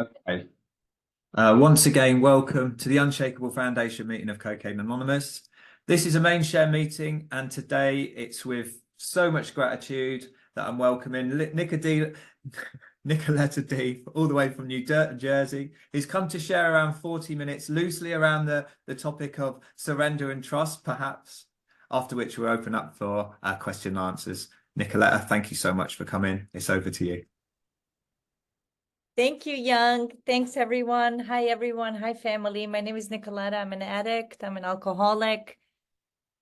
Okay. Once again, welcome to the Unshakable Foundation meeting of Cocaine Anonymous. This is a main share meeting, and today it's with so much gratitude that I'm welcoming Nikoleta D, all the way from New Jersey. He's come to share around 40 minutes loosely around the topic of surrender and trust, perhaps, after which we'll open up for question and answers. Nikoleta, thank you so much for coming. It's over to you. Thank you, Young. Thanks, everyone. Hi, everyone. Hi, family. My name is Nikoleta. I'm an addict. I'm an alcoholic.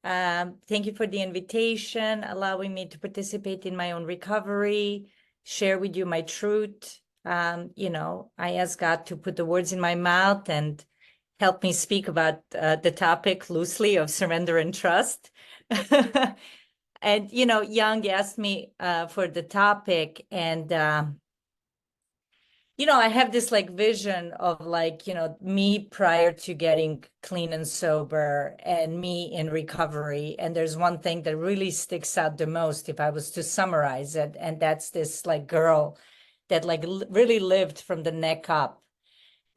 Thank you for the invitation, allowing me to participate in my own recovery, share with you my truth. I ask God to put the words in my mouth and help me speak about the topic loosely of surrender and trust. And, Young asked me for the topic, and I have this vision of me prior to getting clean and sober and me in recovery. And there's one thing that really sticks out the most if I was to summarize it. And that's this girl that really lived from the neck up,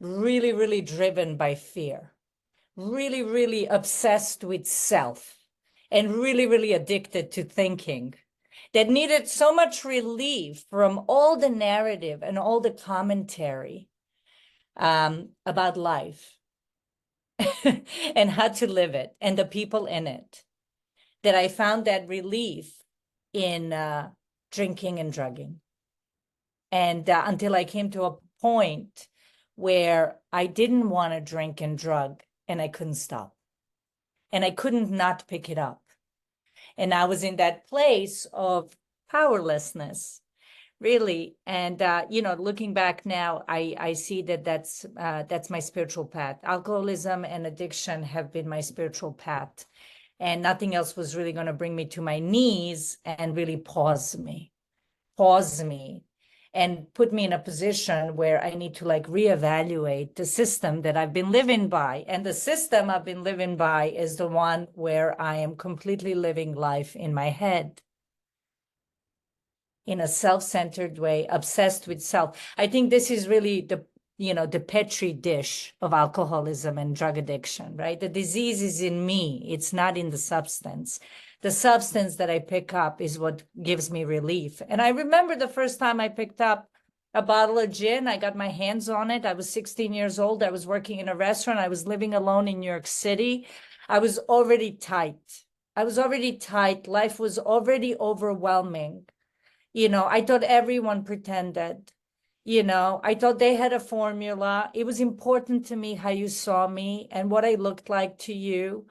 really, really driven by fear, really, really obsessed with self, and really, really addicted to thinking, that needed so much relief from all the narrative and all the commentary about life and how to live it and the people in it, that I found that relief in drinking and drugging. And until I came to a point where I didn't want to drink and drug, and I couldn't stop. And I couldn't not pick it up. And I was in that place of powerlessness, really. And, looking back now, I see that that's my spiritual path. Alcoholism and addiction have been my spiritual path. And nothing else was really going to bring me to my knees and really pause me, and put me in a position where I need to reevaluate the system that I've been living by. And the system I've been living by is the one where I am completely living life in my head, in a self-centered way, obsessed with self. I think this is really the petri dish of alcoholism and drug addiction, right? The disease is in me. It's not in the substance. The substance that I pick up is what gives me relief. And I remember the first time I picked up a bottle of gin, I got my hands on it. I was 16 years old. I was working in a restaurant. I was living alone in New York City. I was already tight. Life was already overwhelming. I thought everyone pretended. I thought they had a formula. It was important to me how you saw me and what I looked like to you.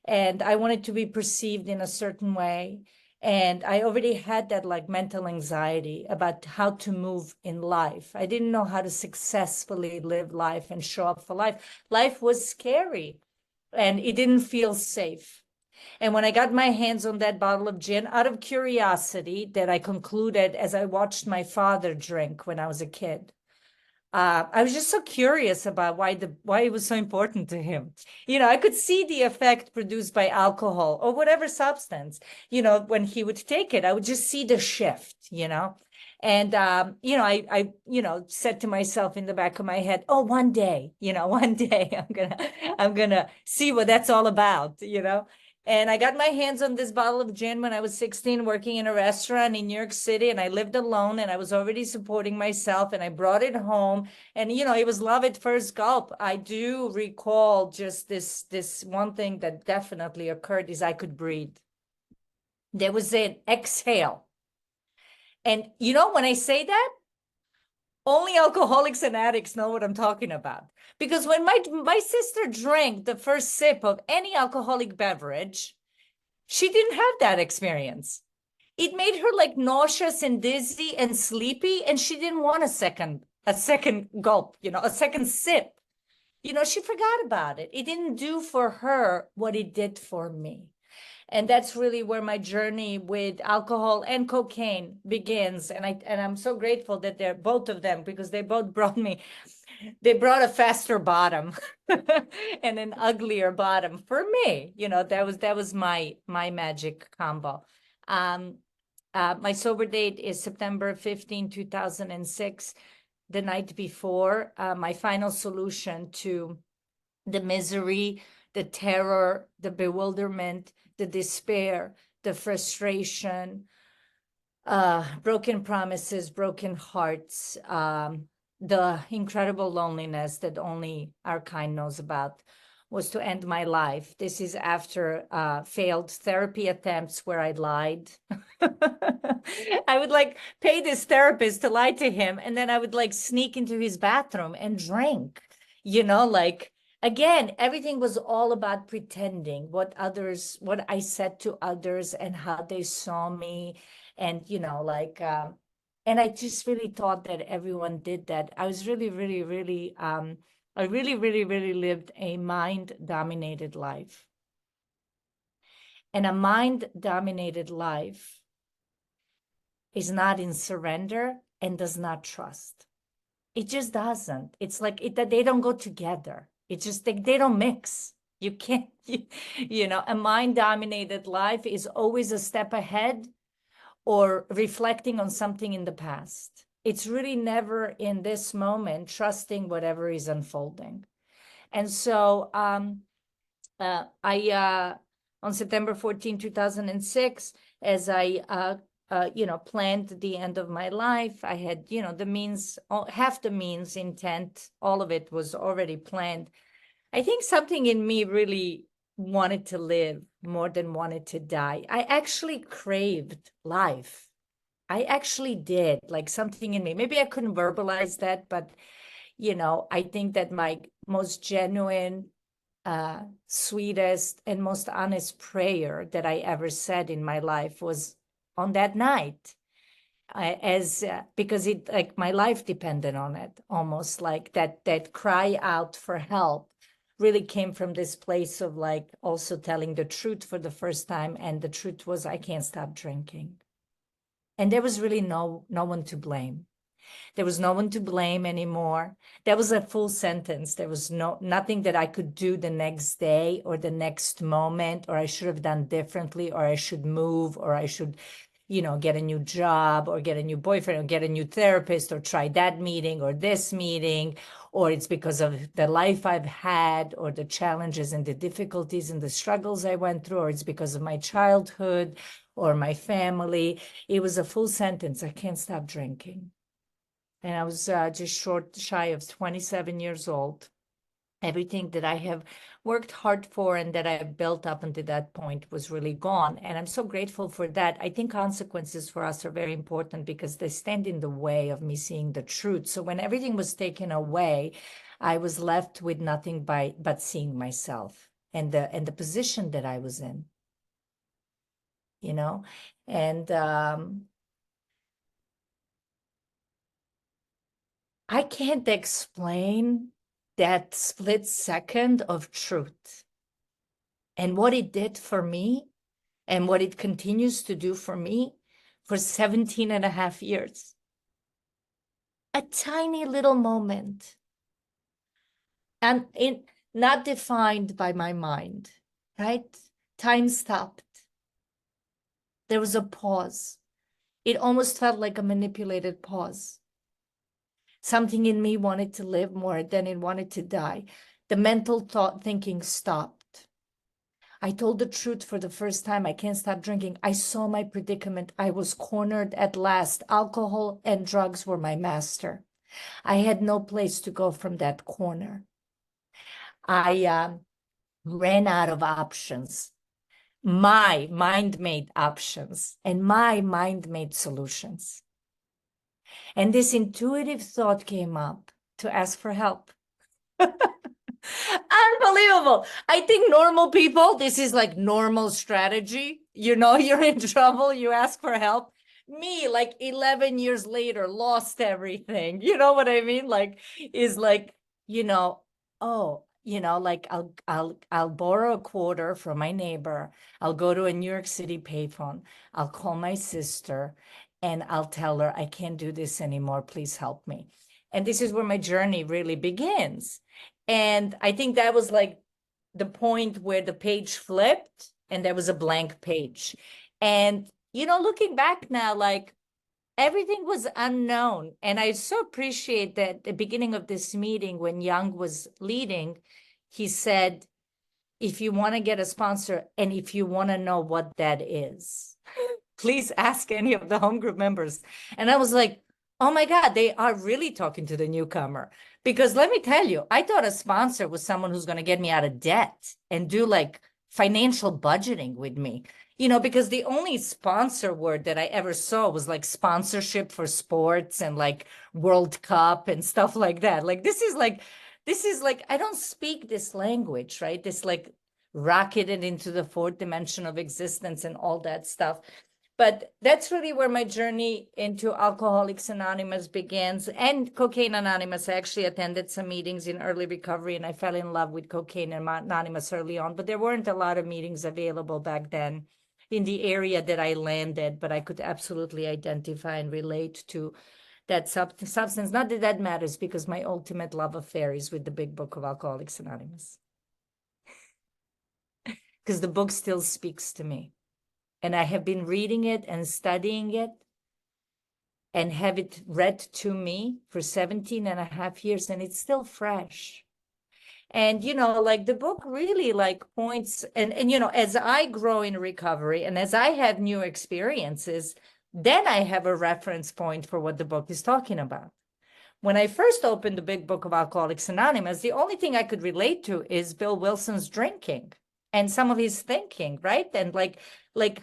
And I wanted to be perceived in a certain way. And I already had that mental anxiety about how to move in life. I didn't know how to successfully live life and show up for life. Life was scary and it didn't feel safe. And when I got my hands on that bottle of gin, out of curiosity that I concluded as I watched my father drink when I was a kid, I was just so curious about why it was so important to him. I could see the effect produced by alcohol or whatever substance. When he would take it, I would just see the shift. And I said to myself in the back of my head, oh, one day, one day I'm gonna see what that's all about. And I got my hands on this bottle of gin when I was 16, working in a restaurant in New York City, and I lived alone, and I was already supporting myself, and I brought it home, and it was love at first gulp. I do recall just this one thing that definitely occurred is I could breathe. There was an exhale. And when I say that, only alcoholics and addicts know what I'm talking about. Because when my sister drank the first sip of any alcoholic beverage, she didn't have that experience. It made her nauseous and dizzy and sleepy, and she didn't want a second gulp, a second sip. She forgot about it. It didn't do for her what it did for me. And that's really where my journey with alcohol and cocaine begins. And I'm so grateful that they're both of them, because they both brought a faster bottom and an uglier bottom for me. That was my magic combo. My sober date is September 15, 2006. the night before, my final solution to the misery, the terror, the bewilderment, the despair, the frustration, broken promises, broken hearts, the incredible loneliness that only our kind knows about, was to end my life. This is after failed therapy attempts where I lied. I would like pay this therapist to lie to him, and then I would like sneak into his bathroom and drink, like again, everything was all about pretending what I said to others and how they saw me. And, and I just really thought that everyone did that. I was really, really, really, I really, really, really lived a mind-dominated life. And a mind-dominated life is not in surrender and does not trust. It just doesn't. It's like that they don't go together. It's just they don't mix. You can't, a mind-dominated life is always a step ahead or reflecting on something in the past. It's really never in this moment trusting whatever is unfolding. And so I on September 14, 2006, as I planned the end of my life, I had, the means, half the means, intent, all of it was already planned. I think something in me really wanted to live more than wanted to die. I actually craved life. I actually did, like something in me. Maybe I couldn't verbalize that, but I think that my most genuine, sweetest, and most honest prayer that I ever said in my life was on that night. Because it, like, my life depended on it, almost like that cry out for help really came from this place of like also telling the truth for the first time. And the truth was, I can't stop drinking. And there was really no one to blame. There was no one to blame anymore. That was a full sentence. There was nothing that I could do the next day or the next moment, or I should have done differently, or I should move, or I should, get a new job, or get a new boyfriend, or get a new therapist, or try that meeting or this meeting, or it's because of the life I've had, or the challenges and the difficulties and the struggles I went through, or it's because of my childhood or my family. It was a full sentence. I can't stop drinking. And I was just shy of 27 years old. Everything that I have worked hard for and that I built up until that point was really gone. And I'm so grateful for that. I think consequences for us are very important because they stand in the way of me seeing the truth. So when everything was taken away, I was left with nothing but seeing myself and the position that I was in, and I can't explain that split second of truth and what it did for me and what it continues to do for me for 17 and a half years. A tiny little moment, and not defined by my mind, right? Time stopped. There was a pause. It almost felt like a manipulated pause. Something in me wanted to live more than it wanted to die. The mental thinking stopped. I told the truth for the first time. I can't stop drinking. I saw my predicament. I was cornered at last. Alcohol and drugs were my master. I had no place to go from that corner. I ran out of options. My mind made options and my mind made solutions. And this intuitive thought came up to ask for help. Unbelievable. I think normal people, this is like normal strategy. You're in trouble, you ask for help. Me, like 11 years later, lost everything. You know what I mean? Like, is like, like I'll borrow a quarter from my neighbor. I'll go to a New York City payphone. I'll call my sister and I'll tell her, I can't do this anymore. Please help me. And this is where my journey really begins. And I think that was like the point where the page flipped and there was a blank page. And, looking back now, like everything was unknown. And I so appreciate that at the beginning of this meeting, when Young was leading, he said, if you want to get a sponsor and if you want to know what that is, please ask any of the home group members. And I was like, oh my God, they are really talking to the newcomer. Because let me tell you, I thought a sponsor was someone who's going to get me out of debt and do like financial budgeting with me. You know, because the only sponsor word that I ever saw was like sponsorship for sports and like World Cup and stuff like that. Like, this is like, I don't speak this language, right? This like rocketed into the fourth dimension of existence and all that stuff. But that's really where my journey into Alcoholics Anonymous begins, and Cocaine Anonymous. I actually attended some meetings in early recovery, and I fell in love with Cocaine Anonymous early on, but there weren't a lot of meetings available back then in the area that I landed, but I could absolutely identify and relate to that substance. Not that that matters, because my ultimate love affair is with the big book of Alcoholics Anonymous. Because the book still speaks to me. And I have been reading it and studying it and have it read to me for 17 and a half years, and it's still fresh. And, you know, like the book really like points, and, you know, as I grow in recovery and as I have new experiences, then I have a reference point for what the book is talking about. When I first opened the big book of Alcoholics Anonymous, the only thing I could relate to is Bill Wilson's drinking and some of his thinking, right? And like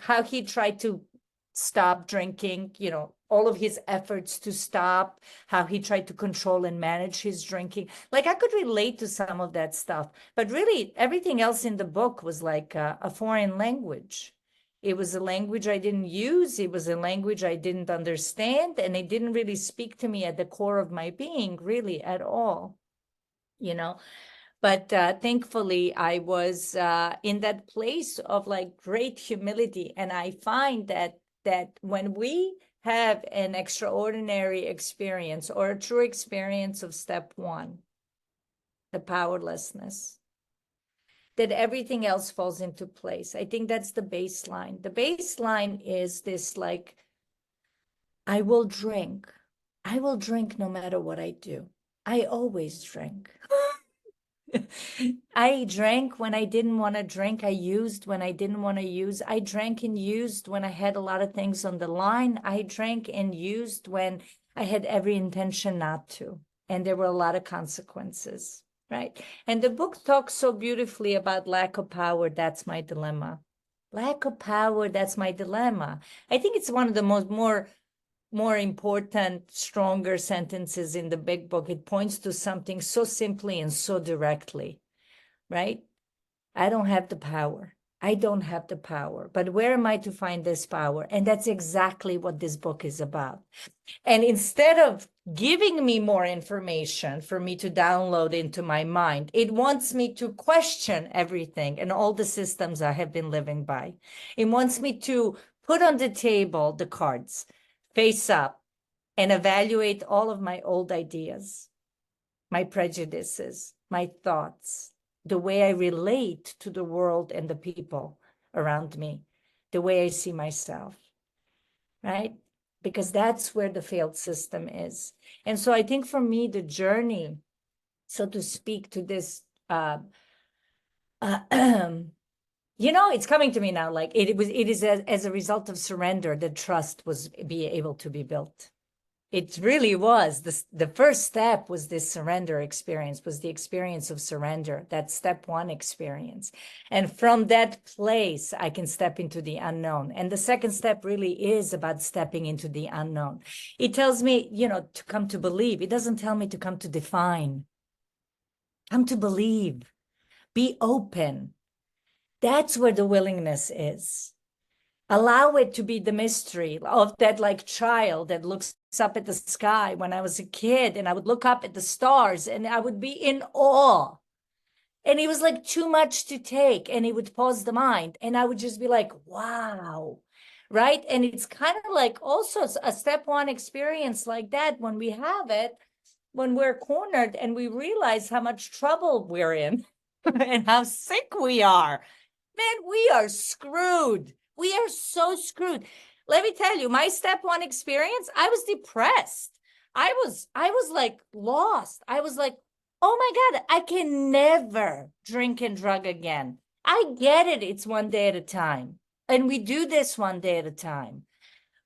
how he tried to stop drinking, you know, all of his efforts to stop, how he tried to control and manage his drinking. Like I could relate to some of that stuff, but really everything else in the book was like a foreign language. It was a language I didn't use. It was a language I didn't understand, and it didn't really speak to me at the core of my being, really, at all, you know. But thankfully, I was in that place of like great humility, and I find that when we have an extraordinary experience or a true experience of step one, the powerlessness, that everything else falls into place. I think that's the baseline. The baseline is this like, I will drink. I will drink no matter what I do. I always drink. I drank when I didn't want to drink. I used when I didn't want to use. I drank and used when I had a lot of things on the line. I drank and used when I had every intention not to. And there were a lot of consequences, right? And the book talks so beautifully about lack of power. That's my dilemma. Lack of power, that's my dilemma. I think it's one of the more important, stronger sentences in the big book. It points to something so simply and so directly, right? I don't have the power. I don't have the power. But where am I to find this power? And that's exactly what this book is about. And instead of giving me more information for me to download into my mind, it wants me to question everything and all the systems I have been living by. It wants me to put on the table the cards, face up, and evaluate all of my old ideas, my prejudices, my thoughts, the way I relate to the world and the people around me, the way I see myself, right? Because that's where the failed system is. And so I think for me, the journey, so to speak, to this, you know, it's coming to me now, like it is as a result of surrender that trust was able to be built. It really was. The first step was this surrender experience, was the experience of surrender, that step one experience. And from that place, I can step into the unknown. And the second step really is about stepping into the unknown. It tells me, you know, to come to believe. It doesn't tell me to come to define. Come to believe. Be open. That's where the willingness is. Allow it to be the mystery of that like child that looks up at the sky when I was a kid, and I would look up at the stars and I would be in awe. And it was like too much to take, and it would pause the mind. And I would just be like, wow, right? And it's kind of like also a step one experience like that when we have it, when we're cornered and we realize how much trouble we're in and how sick we are. Man, we are screwed. We are so screwed. let me tell you, my step one experience, I was depressed. I was like lost. I was like, oh my God, I can never drink and drug again. I get it. It's one day at a time. And we do this one day at a time.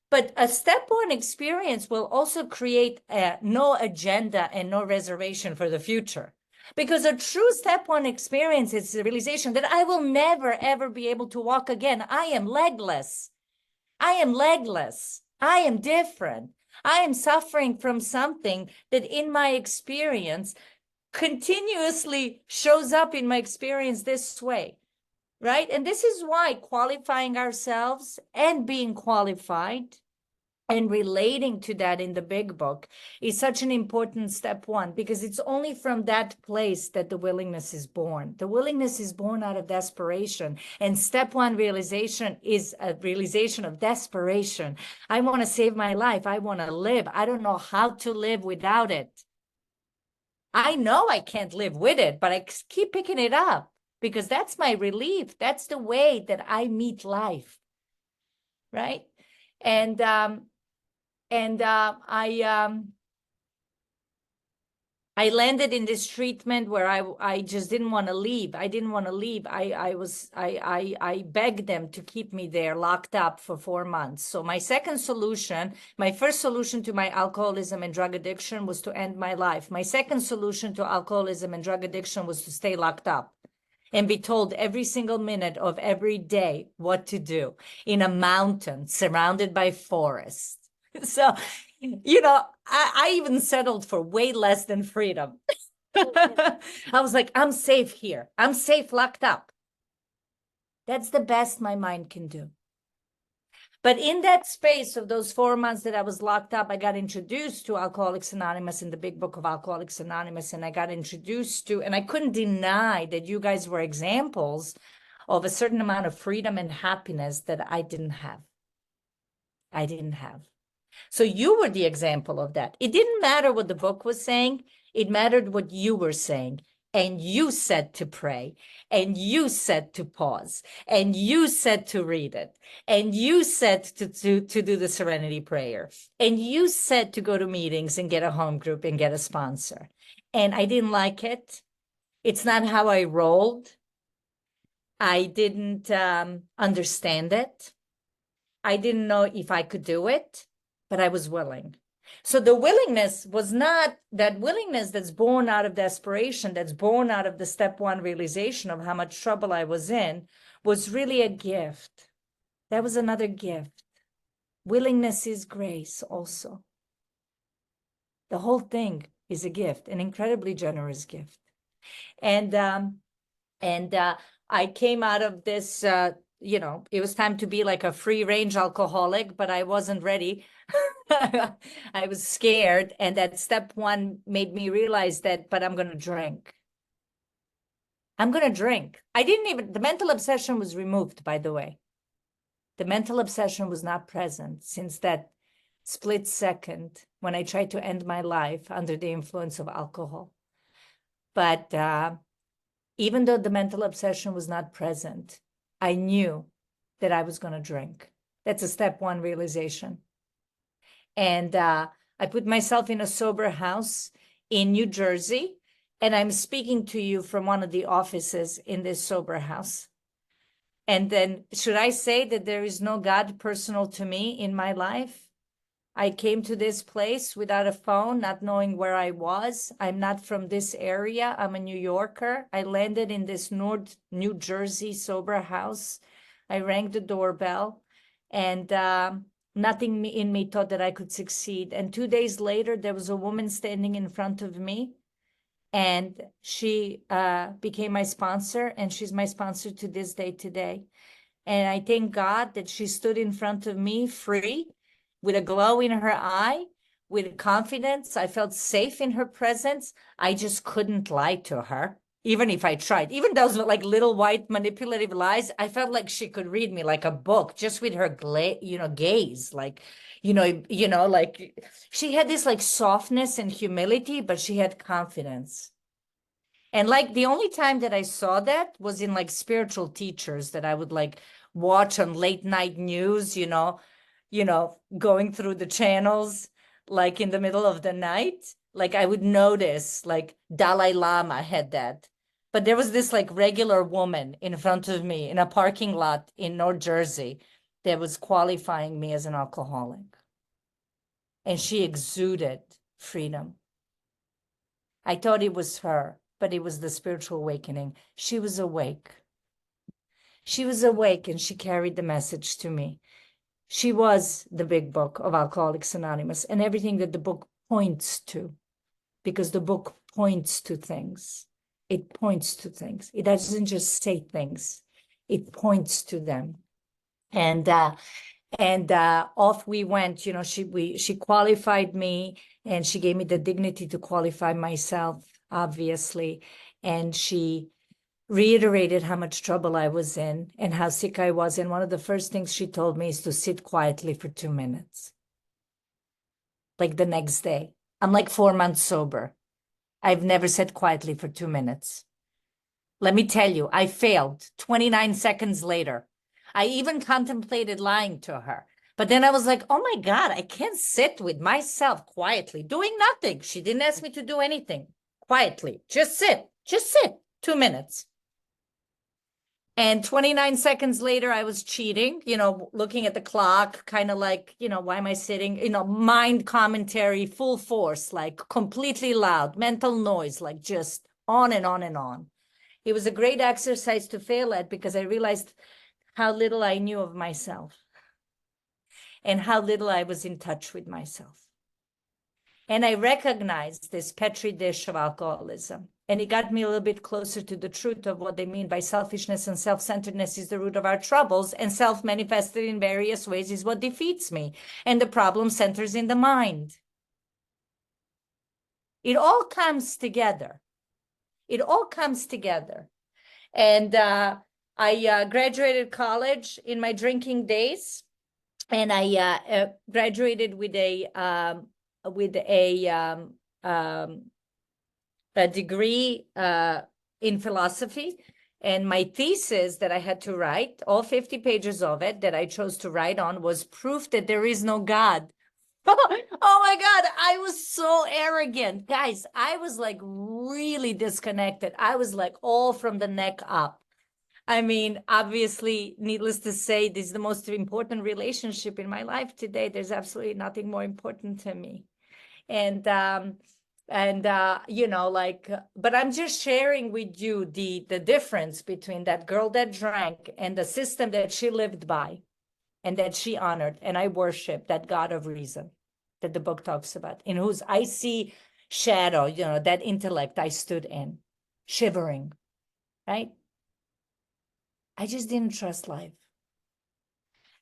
But a step one experience will also create no agenda and no reservation for the future. Because a true step one experience is the realization that I will never, ever be able to walk again. I am legless. I am legless. I am different. I am suffering from something that in my experience continuously shows up in my experience this way, right? And this is why qualifying ourselves and being qualified and relating to that in the big book is such an important step one, because it's only from that place that the willingness is born. The willingness is born out of desperation. And step one realization is a realization of desperation. I want to save my life. I want to live. I don't know how to live without it. I know I can't live with it, but I keep picking it up because that's my relief. That's the way that I meet life, right? And I landed in this treatment where I just didn't want to leave. I didn't want to leave. I begged them to keep me there locked up for 4 months. So my first solution to my alcoholism and drug addiction was to end my life. My second solution to alcoholism and drug addiction was to stay locked up and be told every single minute of every day what to do in a mountain surrounded by forest. So, I even settled for way less than freedom. I was like, I'm safe here. I'm safe locked up. That's the best my mind can do. But in that space of those 4 months that I was locked up, I got introduced to Alcoholics Anonymous in the big book of Alcoholics Anonymous. And I got introduced to, and I couldn't deny that you guys were examples of a certain amount of freedom and happiness that I didn't have. I didn't have. So you were the example of that. It didn't matter what the book was saying. It mattered what you were saying. And you said to pray, and you said to pause, and you said to read it, and you said to do the serenity prayer, and you said to go to meetings and get a home group and get a sponsor. And I didn't like it. It's not how I rolled. I didn't understand it. I didn't know if I could do it, but I was willing. So the willingness was not that willingness that's born out of desperation, that's born out of the step one realization of how much trouble I was in, was really a gift. That was another gift. Willingness is grace also. The whole thing is a gift, an incredibly generous gift. And I came out of this, it was time to be like a free range alcoholic, but I wasn't ready. I was scared. And that step one made me realize that, but I'm going to drink. I'm going to drink. The mental obsession was removed, by the way. The mental obsession was not present since that split second when I tried to end my life under the influence of alcohol. But even though the mental obsession was not present, I knew that I was going to drink. That's a step one realization. And I put myself in a sober house in New Jersey, and I'm speaking to you from one of the offices in this sober house. And then, should I say that there is no God personal to me in my life? I came to this place without a phone, not knowing where I was. I'm not from this area. I'm a New Yorker. I landed in this North New Jersey sober house. I rang the doorbell, and nothing in me thought that I could succeed. And 2 days later, there was a woman standing in front of me, and she became my sponsor, and she's my sponsor to this day today. And I thank God that she stood in front of me free, with a glow in her eye, with confidence. I felt safe in her presence. I just couldn't lie to her, even if I tried. Even those like little white manipulative lies, I felt like she could read me like a book just with her gaze. Like, like she had this like softness and humility, but she had confidence. And like the only time that I saw that was in like spiritual teachers that I would like watch on late night news, going through the channels, like in the middle of the night. Like I would notice, like Dalai Lama had that. But there was this like regular woman in front of me in a parking lot in North Jersey that was qualifying me as an alcoholic. And she exuded freedom. I thought it was her, but it was the spiritual awakening. She was awake. She was awake and she carried the message to me. She was the big book of Alcoholics Anonymous and everything that the book points to, because the book points to things. It points to things. It doesn't just say things. It points to them. And off we went. She qualified me, and she gave me the dignity to qualify myself, obviously. And she reiterated how much trouble I was in and how sick I was. And one of the first things she told me is to sit quietly for 2 minutes. Like the next day. I'm like 4 months sober. I've never sat quietly for 2 minutes. Let me tell you, I failed 29 seconds later. I even contemplated lying to her. But then I was like, oh my God, I can't sit with myself quietly, doing nothing. She didn't ask me to do anything. Quietly, just sit, 2 minutes. And 29 seconds later, I was cheating, looking at the clock, kind of like, why am I sitting? Mind commentary, full force, like completely loud, mental noise, like just on and on and on. It was a great exercise to fail at because I realized how little I knew of myself and how little I was in touch with myself. And I recognized this petri dish of alcoholism. And it got me a little bit closer to the truth of what they mean by selfishness and self-centeredness is the root of our troubles, and self-manifested in various ways is what defeats me. And the problem centers in the mind. It all comes together. It all comes together. And I graduated college in my drinking days, and I graduated with a degree in philosophy. And my thesis that I had to write, all 50 pages of it that I chose to write on, was proof that there is no God. Oh my God, I was so arrogant. Guys, I was like really disconnected. I was like all from the neck up. I mean, obviously, needless to say, this is the most important relationship in my life today. There's absolutely nothing more important to me. And but I'm just sharing with you the difference between that girl that drank and the system that she lived by and that she honored. And I worship that God of reason that the book talks about, in whose icy shadow, that intellect I stood in, shivering, right? I just didn't trust life.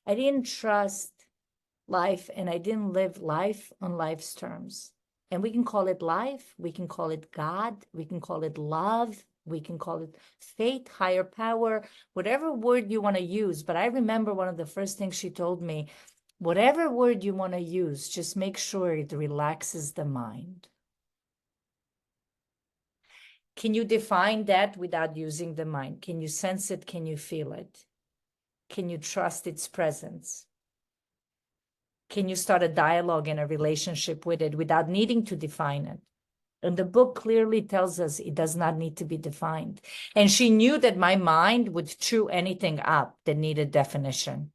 I didn't trust life, and I didn't live life on life's terms. And we can call it life, we can call it God, we can call it love, we can call it fate, higher power, whatever word you want to use. But I remember one of the first things she told me, whatever word you want to use, just make sure it relaxes the mind. Can you define that without using the mind? Can you sense it? Can you feel it? Can you trust its presence? Can you start a dialogue and a relationship with it without needing to define it? And the book clearly tells us it does not need to be defined. And she knew that my mind would chew anything up that needed definition.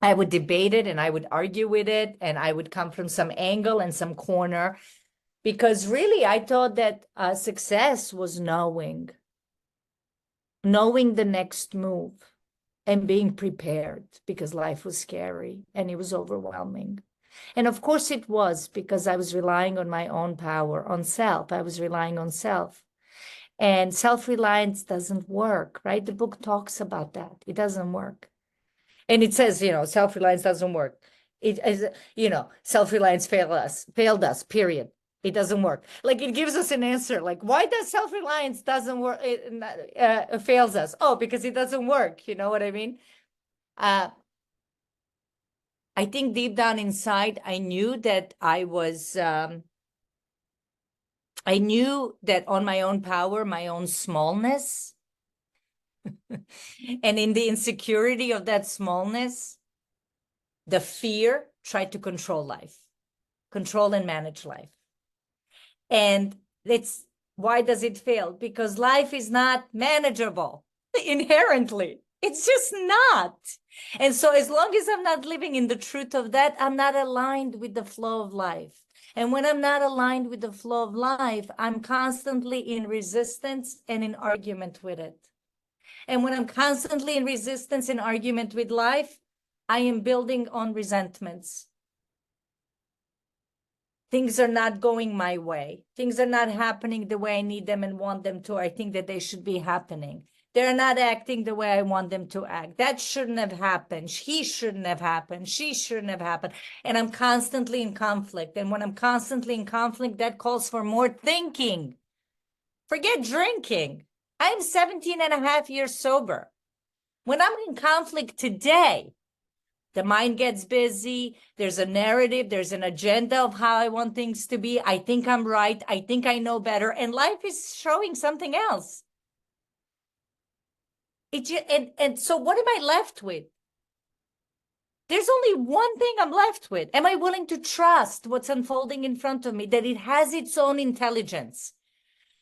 I would debate it and I would argue with it, and I would come from some angle and some corner, because really I thought that success was knowing the next move and being prepared, because life was scary and it was overwhelming. And of course it was, because I was relying on my own power, on self. I was relying on self. And self-reliance doesn't work, right? The book talks about that. It doesn't work. And it says, self-reliance doesn't work. It is, self-reliance failed us, period. It doesn't work. Like, it gives us an answer. Like, why does self-reliance doesn't work? It fails us. Oh, because it doesn't work. You know what I mean? I think deep down inside, I knew that I knew that on my own power, my own smallness, and in the insecurity of that smallness, The fear tried to control life, control and manage life. And why does it fail? Because life is not manageable inherently. It's just not. And so as long as I'm not living in the truth of that, I'm not aligned with the flow of life. And when I'm not aligned with the flow of life, I'm constantly in resistance and in argument with it. And when I'm constantly in resistance and argument with life, I am building on resentments. Things are not going my way. Things are not happening the way I need them and want them to. I think that they should be happening. They're not acting the way I want them to act. That shouldn't have happened. He shouldn't have happened. She shouldn't have happened. And I'm constantly in conflict. And when I'm constantly in conflict, that calls for more thinking. Forget drinking. I'm 17 and a half years sober. When I'm in conflict today, the mind gets busy. There's a narrative. There's an agenda of how I want things to be. I think I'm right. I think I know better. And life is showing something else. And so what am I left with? There's only one thing I'm left with. Am I willing to trust what's unfolding in front of me, that it has its own intelligence?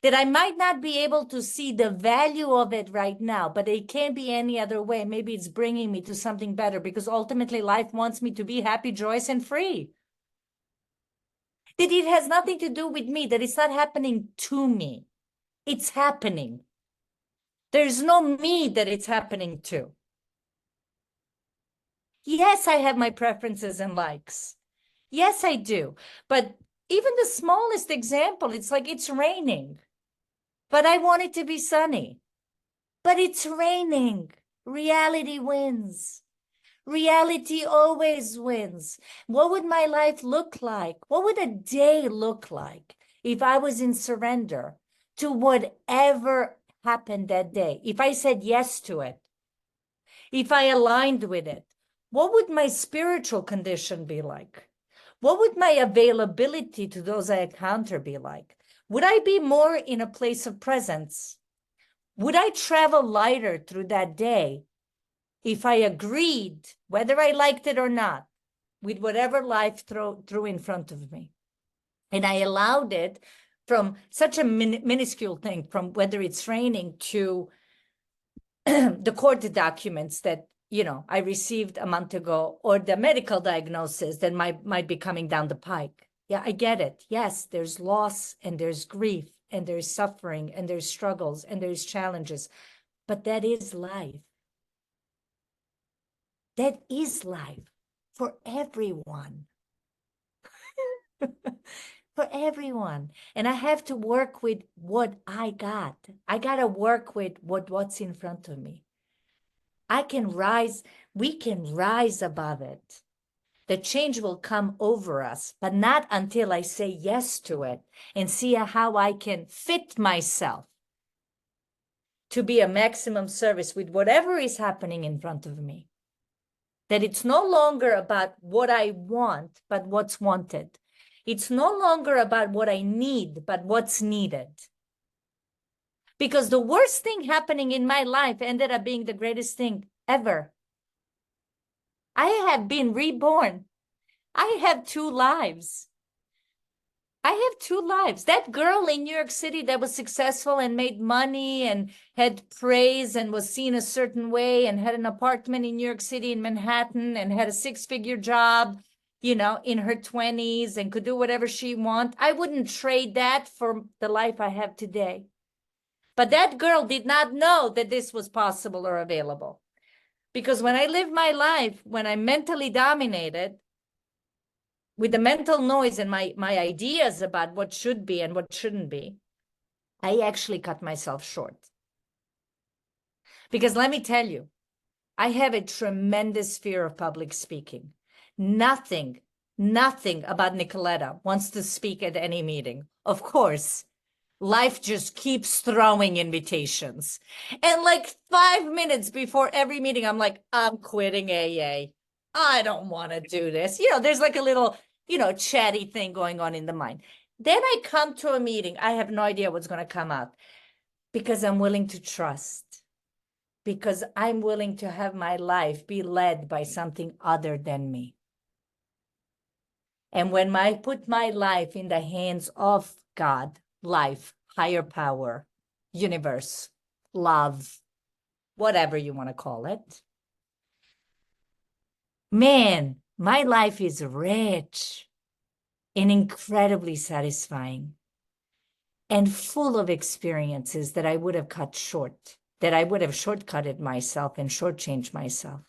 That I might not be able to see the value of it right now, but it can't be any other way. Maybe it's bringing me to something better, because ultimately life wants me to be happy, joyous, and free. That it has nothing to do with me, that it's not happening to me. It's happening. There's no me that it's happening to. Yes, I have my preferences and likes. Yes, I do. But even the smallest example, it's like it's raining. But I want it to be sunny. But it's raining. Reality wins. Reality always wins. What would my life look like? What would a day look like if I was in surrender to whatever happened that day? If I said yes to it, if I aligned with it, what would my spiritual condition be like? What would my availability to those I encounter be like? Would I be more in a place of presence? Would I travel lighter through that day if I agreed, whether I liked it or not, with whatever life threw in front of me? And I allowed it, from such a minuscule thing, from whether it's raining to the court documents that I received a month ago, or the medical diagnosis that might be coming down the pike. Yeah, I get it. Yes, there's loss and there's grief and there's suffering and there's struggles and there's challenges, but that is life. That is life for everyone. For everyone. And I have to work with what I got. I got to work with what's in front of me. We can rise above it. The change will come over us, but not until I say yes to it and see how I can fit myself to be a maximum service with whatever is happening in front of me. That it's no longer about what I want, but what's wanted. It's no longer about what I need, but what's needed. Because the worst thing happening in my life ended up being the greatest thing ever. I have been reborn. I have two lives. I have two lives. That girl in New York City that was successful and made money and had praise and was seen a certain way and had an apartment in New York City in Manhattan and had a six-figure job, in her 20s, and could do whatever she wants. I wouldn't trade that for the life I have today. But that girl did not know that this was possible or available. Because when I live my life, when I'm mentally dominated with the mental noise and my ideas about what should be and what shouldn't be, I actually cut myself short. Because let me tell you, I have a tremendous fear of public speaking. Nothing about Nikoleta wants to speak at any meeting. Of course, life just keeps throwing invitations. And like 5 minutes before every meeting, I'm like, I'm quitting AA. I don't want to do this. There's like a little, chatty thing going on in the mind. Then I come to a meeting. I have no idea what's going to come out, because I'm willing to trust, because I'm willing to have my life be led by something other than me. And when I put my life in the hands of God, life, higher power, universe, love, whatever you want to call it, man, my life is rich and incredibly satisfying and full of experiences that I would have cut short, that I would have shortcutted myself and shortchanged myself.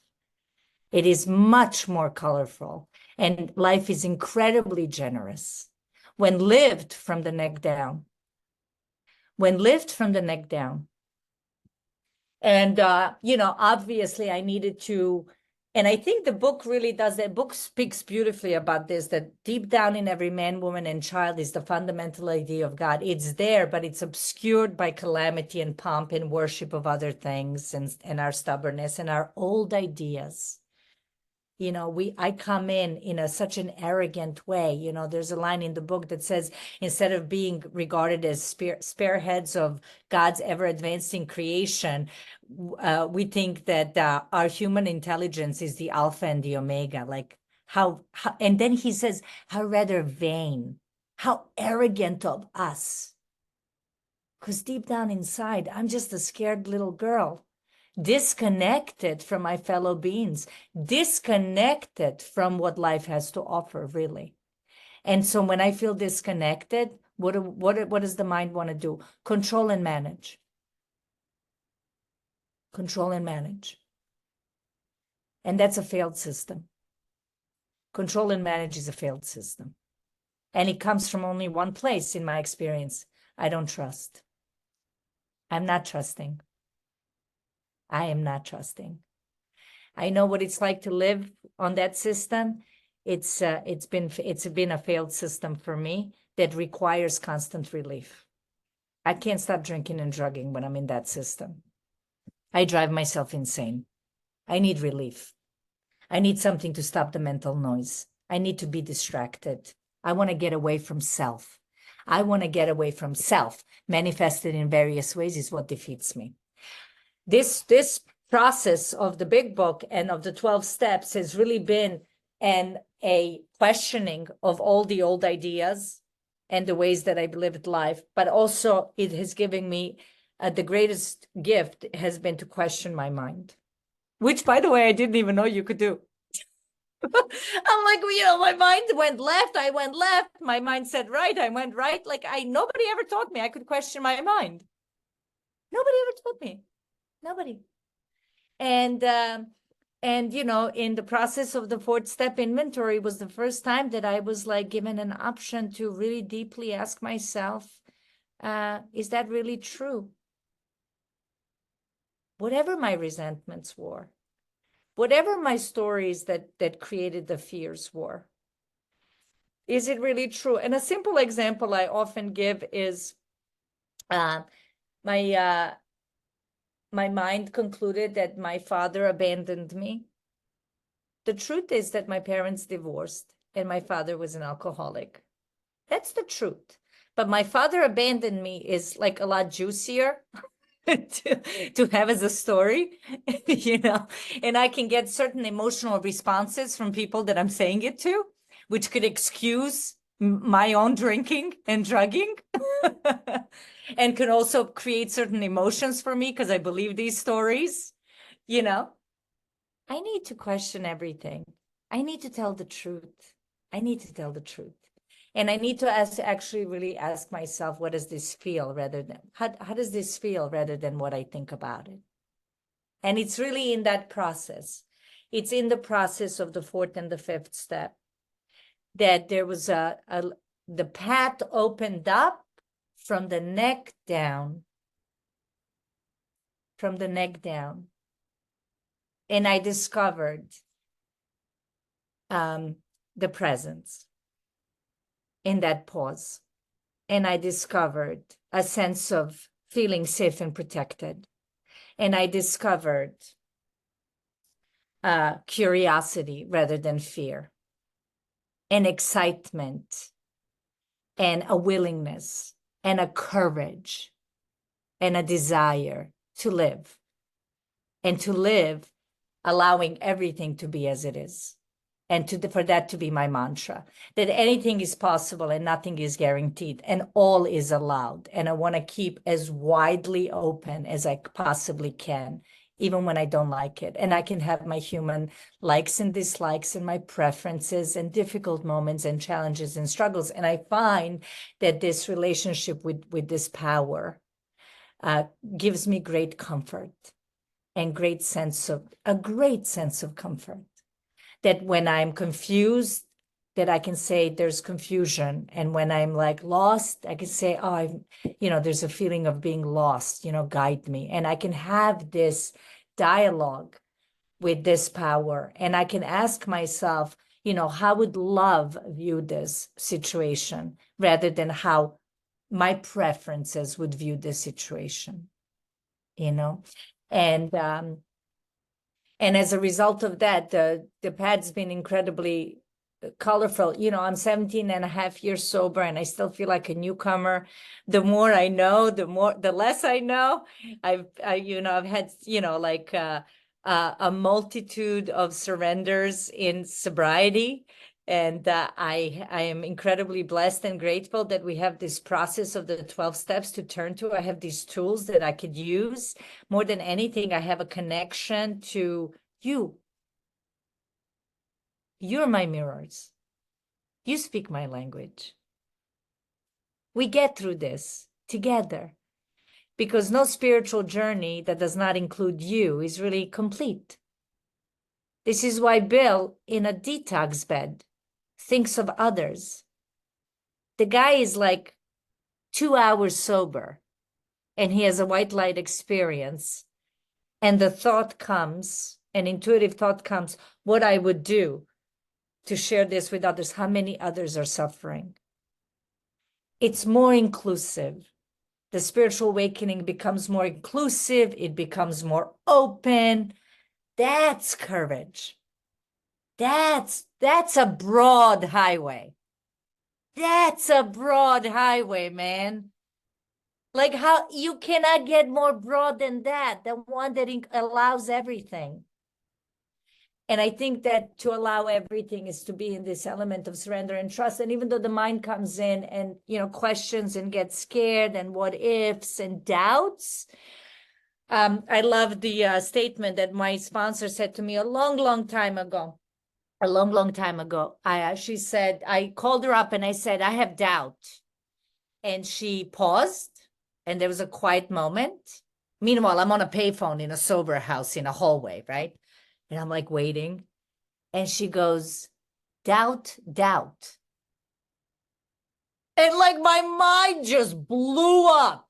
It is much more colorful, and life is incredibly generous when lived from the neck down. When lived from the neck down. And, obviously I needed to, and I think the book really does that. Book speaks beautifully about this, that deep down in every man, woman, and child is the fundamental idea of God. It's there, but it's obscured by calamity and pomp and worship of other things and our stubbornness and our old ideas. I come in such an arrogant way. There's a line in the book that says, instead of being regarded as spearheads of God's ever advancing creation, we think that our human intelligence is the alpha and the omega. Like how, and then he says, how rather vain, how arrogant of us. Because deep down inside, I'm just a scared little girl, disconnected from my fellow beings, disconnected from what life has to offer, really. And so when I feel disconnected, what does the mind want to do? Control and manage. Control and manage. And that's a failed system. Control and manage is a failed system. And it comes from only one place, in my experience. I don't trust. I'm not trusting. I am not trusting. I know what it's like to live on that system. It's been a failed system for me that requires constant relief. I can't stop drinking and drugging when I'm in that system. I drive myself insane. I need relief. I need something to stop the mental noise. I need to be distracted. I want to get away from self. I want to get away from self, manifested in various ways, is what defeats me. This process of the big book and of the 12 steps has really been a questioning of all the old ideas and the ways that I've lived life, but also it has given me the greatest gift has been to question my mind, which, by the way, I didn't even know you could do. I'm like, my mind went left, I went left. My mind said right, I went right. Like nobody ever taught me I could question my mind. Nobody ever taught me. Nobody. And in the process of the 4th step inventory was the first time that I was like given an option to really deeply ask myself, is that really true? Whatever my resentments were, whatever my stories that created the fears were, is it really true? And a simple example I often give is my mind concluded that my father abandoned me. The truth is that my parents divorced and my father was an alcoholic. That's the truth. But my father abandoned me is like a lot juicier to have as a story, and I can get certain emotional responses from people that I'm saying it to, which could excuse my own drinking and drugging and could also create certain emotions for me because I believe these stories. I need to question everything. I need to tell the truth. I need to tell the truth. And I need to actually really ask myself, what does this feel rather than, how does this feel rather than what I think about it? And it's really in that process. It's in the process of the 4th and the 5th step that there was the path opened up from the neck down, and I discovered the presence in that pause. And I discovered a sense of feeling safe and protected. And I discovered curiosity rather than fear, and excitement, and a willingness, and a courage, and a desire to live, and to live allowing everything to be as it is. and for that to be my mantra, that anything is possible and nothing is guaranteed and all is allowed. And I want to keep as widely open as I possibly can, even when I don't like it. And I can have my human likes and dislikes and my preferences and difficult moments and challenges and struggles. And I find that this relationship with this power gives me great comfort and a great sense of comfort. That when I'm confused, that I can say there's confusion. And when I'm like lost, I can say, oh, there's a feeling of being lost, guide me. And I can have this dialogue with this power. And I can ask myself, how would love view this situation rather than how my preferences would view this situation, And as a result of that, the pad's been incredibly colorful. I'm 17 and a half years sober and I still feel like a newcomer. The more I know, the less I know. I've had, a multitude of surrenders in sobriety. And I am incredibly blessed and grateful that we have this process of the 12 steps to turn to. I have these tools that I could use. More than anything, I have a connection to you. You're my mirrors. You speak my language. We get through this together because no spiritual journey that does not include you is really complete. This is why Bill, in a detox bed, thinks of others. The guy is like 2 hours sober and he has a white light experience. And the thought comes, an intuitive thought comes, what I would do to share this with others, how many others are suffering. It's more inclusive. The spiritual awakening becomes more inclusive. It becomes more open. That's courage. That's a broad highway. That's a broad highway, man. Like how you cannot get more broad than that, the one that allows everything. And I think that to allow everything is to be in this element of surrender and trust. And even though the mind comes in and, questions and gets scared and what ifs and doubts, I love the statement that my sponsor said to me a long time ago. She said, I called her up and I said, I have doubt. And she paused and there was a quiet moment. Meanwhile, I'm on a payphone in a sober house in a hallway, right? And I'm like waiting. And she goes, doubt. And like my mind just blew up.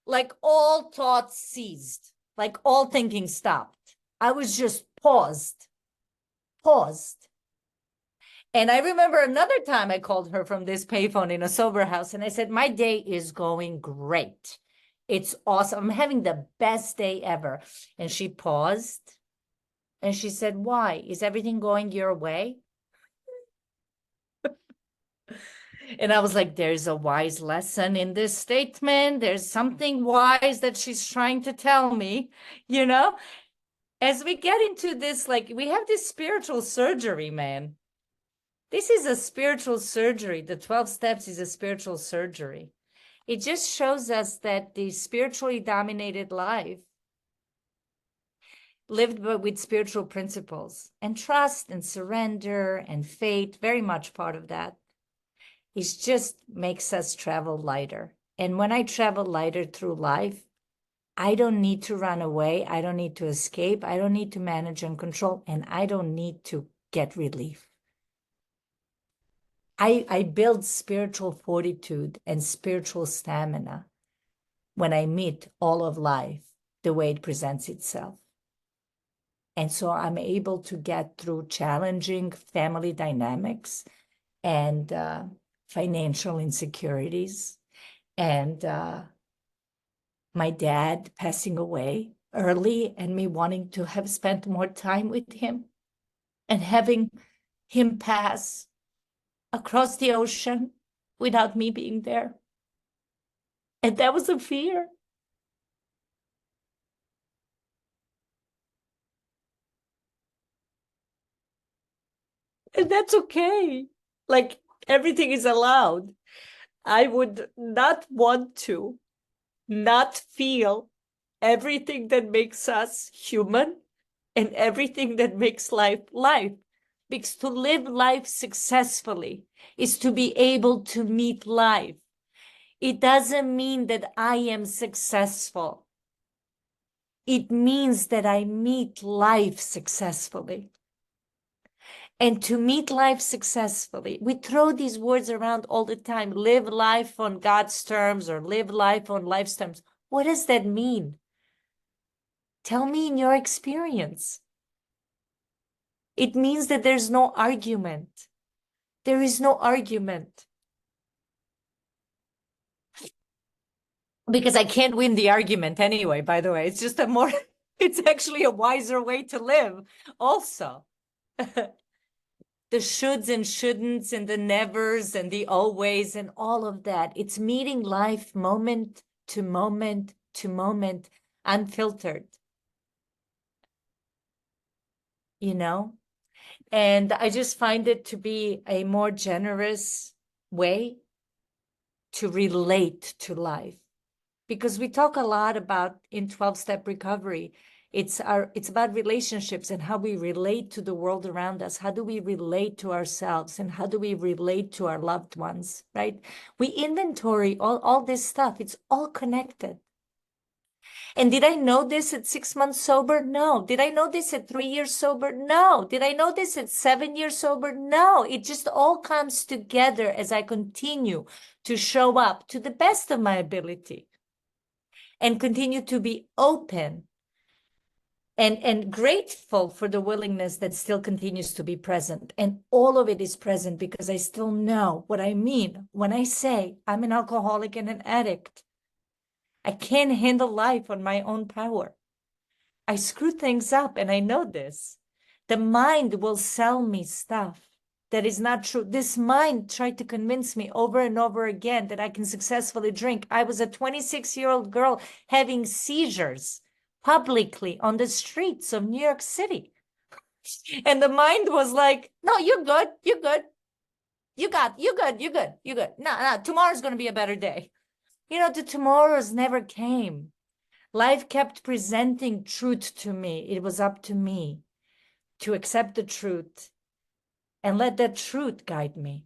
Like all thoughts ceased. Like all thinking stopped. I was just paused. And I remember another time I called her from this payphone in a sober house and I said, my day is going great. It's awesome. I'm having the best day ever. And she paused and she said, why? Is everything going your way? And I was like, there's a wise lesson in this statement. There's something wise that she's trying to tell me, As we get into this, like we have this spiritual surgery, man. This is a spiritual surgery. The 12 steps is a spiritual surgery. It just shows us that the spiritually dominated life lived with spiritual principles and trust and surrender and faith, very much part of that. It just makes us travel lighter. And when I travel lighter through life, I don't need to run away. I don't need to escape. I don't need to manage and control. And I don't need to get relief. I build spiritual fortitude and spiritual stamina when I meet all of life the way it presents itself. And so I'm able to get through challenging family dynamics and financial insecurities and my dad passing away early and me wanting to have spent more time with him and having him pass across the ocean without me being there. And that was a fear. And that's okay. Like everything is allowed. I would not want to not feel everything that makes us human and everything that makes life life. Because to live life successfully is to be able to meet life. It doesn't mean that I am successful. It means that I meet life successfully. And to meet life successfully, we throw these words around all the time. Live life on God's terms or live life on life's terms. What does that mean? Tell me in your experience. It means that there's no argument. There is no argument. Because I can't win the argument anyway, by the way. It's just a more, it's actually a wiser way to live also. The shoulds and shouldn'ts and the nevers and the always and all of that. It's meeting life moment to moment to moment, unfiltered. You know? And I just find it to be a more generous way to relate to life. Because we talk a lot about in 12-step recovery, it's about relationships and how we relate to the world around us. How do we relate to ourselves and how do we relate to our loved ones, right? We inventory all this stuff. It's all connected. And did I know this at 6 months sober? No. Did I know this at 3 years sober? No. Did I know this at 7 years sober? No. It just all comes together as I continue to show up to the best of my ability and continue to be open and grateful for the willingness that still continues to be present. And all of it is present because I still know what I mean when I say I'm an alcoholic and an addict. I can't handle life on my own power. I screw things up and I know this. The mind will sell me stuff that is not true. This mind tried to convince me over and over again that I can successfully drink. I was a 26-year-old girl having seizures publicly on the streets of New York City. And the mind was like, no, you're good. You're good. You're good. No, tomorrow's going to be a better day. You know, the tomorrows never came. Life kept presenting truth to me. It was up to me to accept the truth and let that truth guide me.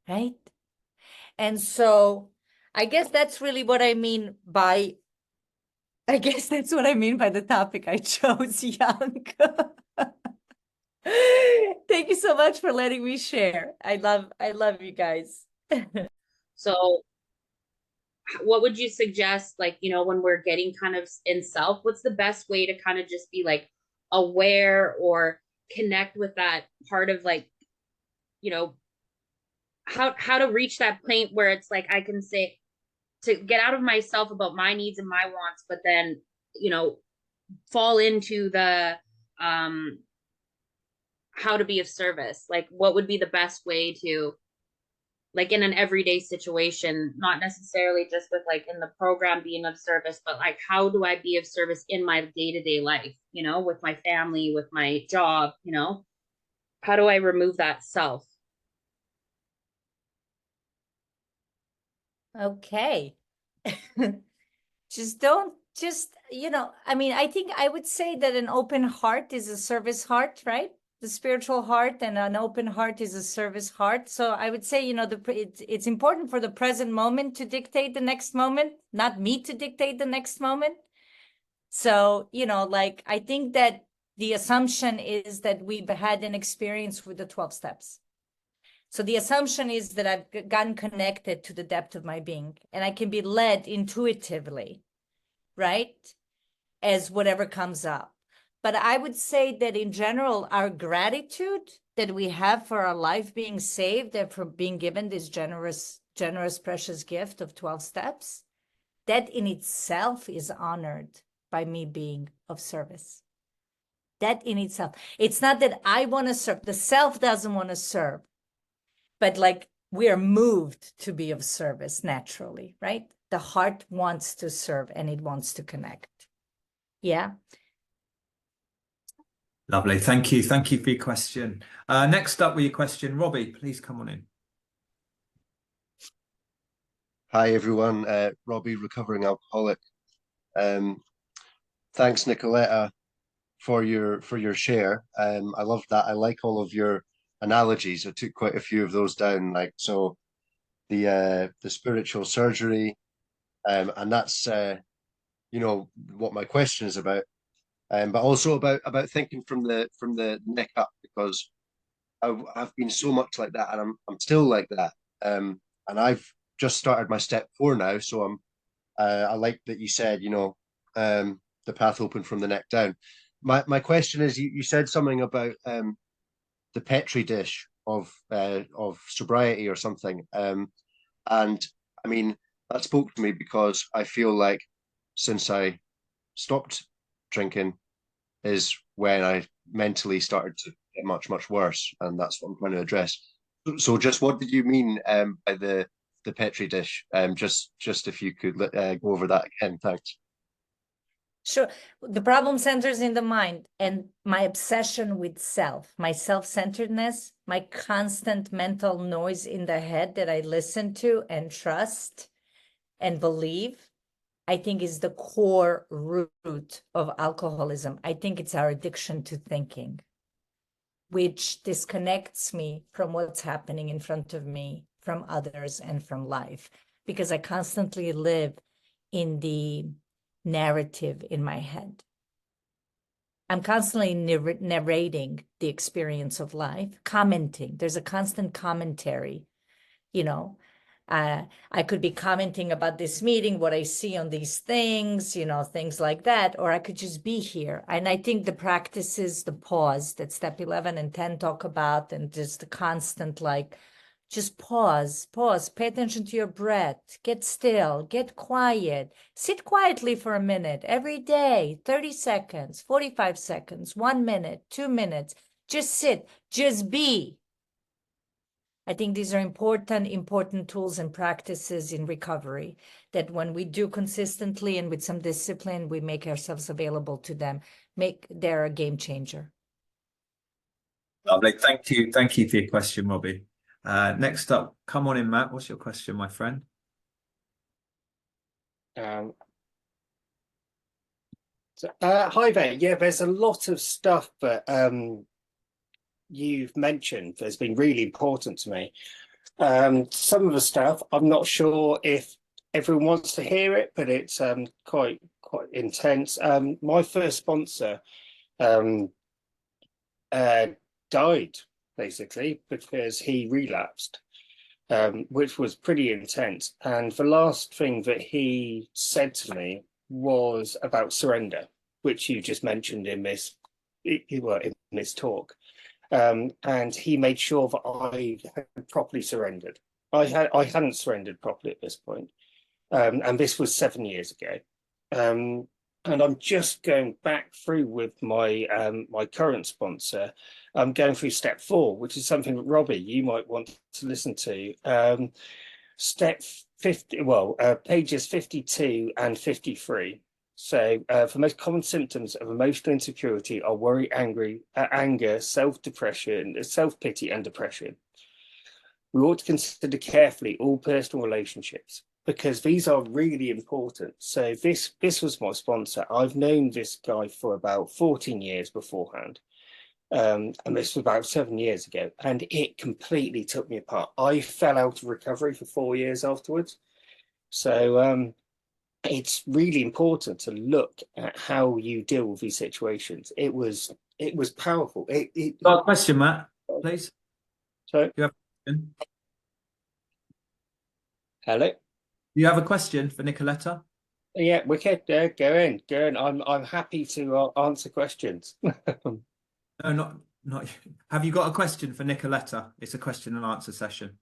Right? And so I guess that's really what I mean by, I guess that's what I mean by the topic I chose, young. Thank you so much for letting me share. I love you guys. So what would you suggest, like, when we're getting kind of in self, what's the best way to kind of just be like aware or connect with that part of like, you know, how to reach that point where it's like I can say to get out of myself about my needs and my wants, but then, fall into the how to be of service. Like what would be the best way to, like, in an everyday situation, not necessarily just with like in the program being of service, but like how do I be of service in my day-to-day life, with my family, with my job, how do I remove that self? Okay. I mean, I think I would say that an open heart is a service heart, right? The spiritual heart and an open heart is a service heart. So I would say, it's important for the present moment to dictate the next moment, not me to dictate the next moment. So, like, I think that the assumption is that we've had an experience with the 12 steps. So the assumption is that I've gotten connected to the depth of my being and I can be led intuitively, right? As whatever comes up. But I would say that in general, our gratitude that we have for our life being saved and for being given this generous, precious gift of 12 steps, that in itself is honored by me being of service. That in itself. It's not that I want to serve. The self doesn't want to serve. But like we are moved to be of service naturally, right? The heart wants to serve and it wants to connect. Yeah. Lovely. Thank you. Thank you for your question. Next up with your question, Robbie, please come on in. Hi everyone, Robbie, recovering alcoholic. Thanks, Nikoleta, for your share. I love that. I like all of your analogies. I took quite a few of those down, like so the spiritual surgery, and that's you know what my question is about. But also about thinking from the neck up, because I've been so much like that, and I'm still like that. And I've just started my step 4 now, so I like that you said, you know, the path open from the neck down. My question is, you said something about the petri dish of sobriety or something, and I mean that spoke to me, because I feel like since I stopped drinking is when I mentally started to get much worse, and that's what I'm trying to address. So just what did you mean by the petri dish? Just if you could go over that again, thanks. Sure. The problem centers in the mind, and my obsession with self, my self-centeredness, my constant mental noise in the head that I listen to and trust and believe, I think is the core root of alcoholism. I think it's our addiction to thinking, which disconnects me from what's happening in front of me, from others, and from life, because I constantly live in the narrative in my head. I'm constantly narrating the experience of life, commenting. There's a constant commentary, you know. I could be commenting about this meeting, what I see on these things, you know, things like that, or I could just be here. And I think the practice is the pause that step 11 and 10 talk about, and just the constant, like, just pause, pay attention to your breath, get still, get quiet, sit quietly for a minute every day, 30 seconds, 45 seconds, 1 minute, 2 minutes, just sit, just be. I think these are important tools and practices in recovery that when we do consistently and with some discipline, we make ourselves available to them. They're a game changer. Lovely. Thank you. Thank you for your question, Robbie. Next up, come on in, Matt. What's your question, my friend? Hi there. Yeah, there's a lot of stuff that you've mentioned that's been really important to me. Some of the stuff I'm not sure if everyone wants to hear it, but it's quite intense. My first sponsor died basically because he relapsed, which was pretty intense. And the last thing that he said to me was about surrender, which you just mentioned in this talk. And he made sure that I had properly surrendered. I hadn't surrendered properly at this point, and this was 7 years ago. And I'm just going back through with my my current sponsor. I'm going through step 4, which is something that Robbie, you might want to listen to. Step 50, pages 52 and 53. So for most common symptoms of emotional insecurity are worry, anger, self-depression, self-pity, and depression. We ought to consider carefully all personal relationships, because these are really important. So this was my sponsor. I've known this guy for about 14 years beforehand. And this was about 7 years ago, and it completely took me apart. I fell out of recovery for 4 years afterwards. So it's really important to look at how you deal with these situations. It was powerful. Got a question, Matt, please. So You have a question? Hello. You have a question for Nikoleta? Yeah, wicked. Go in. I'm happy to answer questions. No, not. Have you got a question for Nikoleta? It's a question and answer session.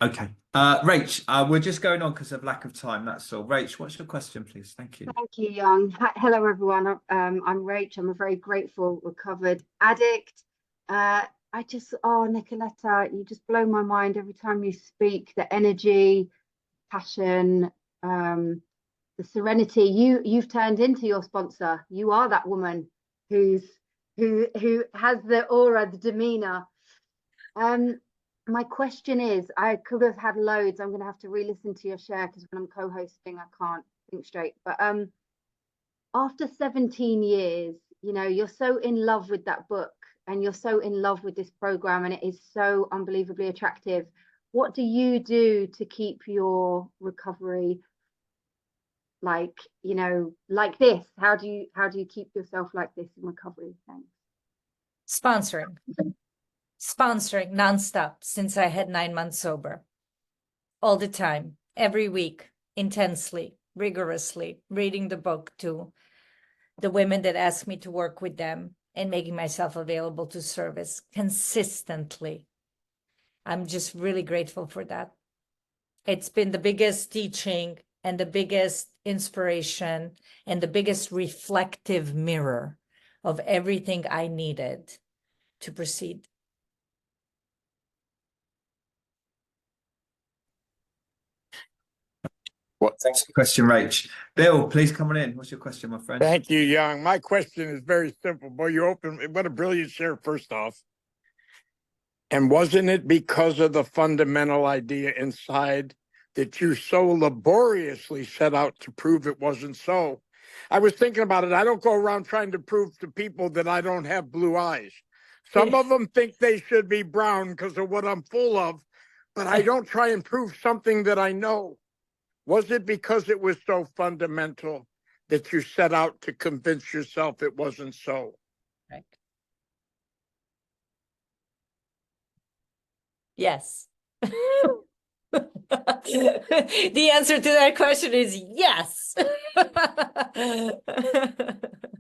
Okay. Rach, we're just going on because of lack of time. That's all. Rach, what's your question, please? Thank you. Thank you, Young. Hello, everyone. I'm Rach. I'm a very grateful, recovered addict. Nikoleta, you just blow my mind every time you speak. The energy, passion, the serenity. You've turned into your sponsor. You are that woman who has the aura, the demeanor. My question is, I could have had loads. I'm going to have to re-listen to your share because when I'm co-hosting, I can't think straight. But after 17 years, you know, you're so in love with that book and you're so in love with this program and it is so unbelievably attractive. What do you do to keep your recovery like, you know, like this? How do you keep yourself like this in recovery? Thanks. Sponsoring nonstop since I had 9 months sober. All the time, every week, intensely, rigorously, reading the book to the women that ask me to work with them and making myself available to service consistently. I'm just really grateful for that. It's been the biggest teaching and the biggest inspiration and the biggest reflective mirror of everything I needed to proceed. What? Thanks for the question, Rach. Bill, please come on in. What's your question, my friend? Thank you, Young. My question is very simple. Boy, you open, what a brilliant share, first off. And wasn't it because of the fundamental idea inside that you so laboriously set out to prove it wasn't so? I was thinking about it. I don't go around trying to prove to people that I don't have blue eyes. Some of them think they should be brown because of what I'm full of, but I don't try and prove something that I know. Was it because it was so fundamental that you set out to convince yourself it wasn't so? Right. Yes. The answer to that question is yes.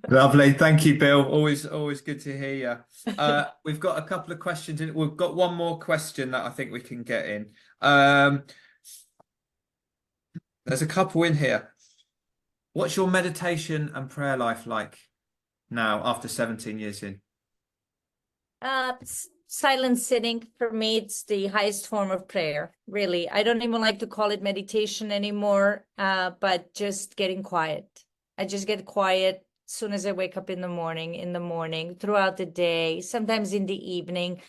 Lovely. Thank you, Bill. Always good to hear you. We've got a couple of questions in. We've got one more question that I think we can get in. There's a couple in here. What's your meditation and prayer life like now after 17 years in? Silent sitting, for me, it's the highest form of prayer, really. I don't even like to call it meditation anymore, but just getting quiet. I just get quiet as soon as I wake up in the morning, throughout the day, sometimes in the evening.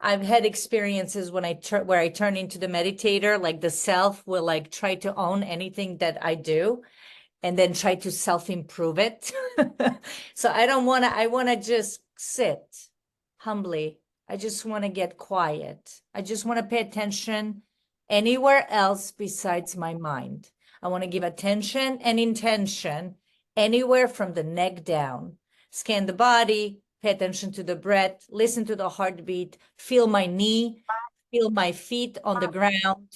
I've had experiences when where I turn into the meditator, like the self will like try to own anything that I do and then try to self-improve it. So I want to just sit humbly. I just want to get quiet. I just want to pay attention anywhere else besides my mind. I want to give attention and intention anywhere from the neck down. Scan the body, pay attention to the breath, listen to the heartbeat, feel my knee, feel my feet on the ground.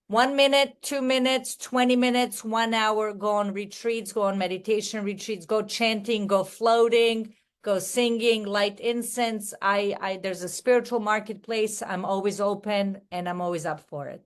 1 minute, 2 minutes, 20 minutes, 1 hour, go on retreats, go on meditation retreats, go chanting, go floating, go singing, light incense. There's a spiritual marketplace. I'm always open and I'm always up for it.